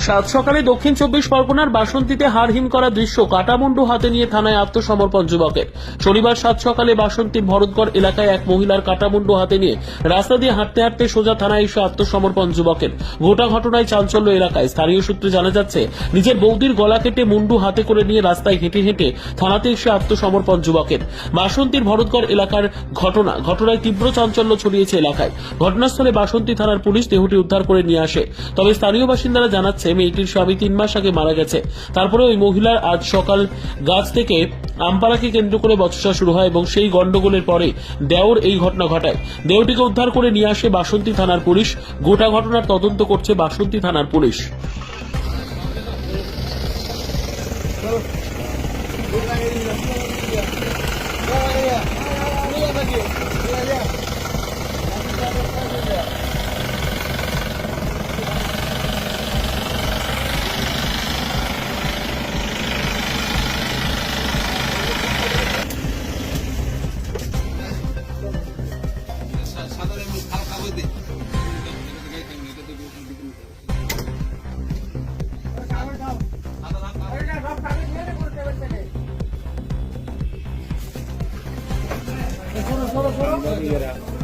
সাত সকালে দক্ষিণ চব্বিশ পরগনার বাসন্তীতে হাড়হিম করা দৃশ্য, কাটামুন্ডু হাতে নিয়ে থানায় আত্মসমর্পণ যুবকের। শনিবার সাত সকালে বাসন্তীর ভরতগড় এলাকায় এক মহিলার কাটামুন্ডু হাতে নিয়ে রাস্তা দিয়ে হাঁটতে হাঁটতে সোজা থানায় এসে আত্মসমর্পণ যুবকের। গোটা ঘটনায় চাঞ্চল্য এলাকায়। স্থানীয় সূত্রে জানা যাচ্ছে, নিজের বৌদির গলা কেটে মুন্ডু হাতে করে নিয়ে রাস্তায় হেঁটে হেঁটে থানাতে এসে আত্মসমর্পণ যুবকের। বাসন্তীর ভরতগড় এলাকার ঘটনায় তীব্র চাঞ্চল্য ছড়িয়েছে এলাকায়। ঘটনাস্থলে বাসন্তী থানার পুলিশ দেহটি উদ্ধার করে নিয়ে আসে। তবে স্থানীয় বাসিন্দারা জানাচ্ছে, মেয়েটির স্বামী 3 মাস আগে মারা গেছে। তারপরে ওই মহিলার আজ সকাল গাছ থেকে আমপাড়াকে কেন্দ্র করে বচসা শুরু হয় এবং সেই গন্ডগোলের পরে দেওর এই ঘটনা ঘটায়। দেহটিকে উদ্ধার করে নিয়ে আসে বাসন্তী থানার পুলিশ। গোটা ঘটনার তদন্ত করছে বাসন্তী থানার পুলিশ। Solo.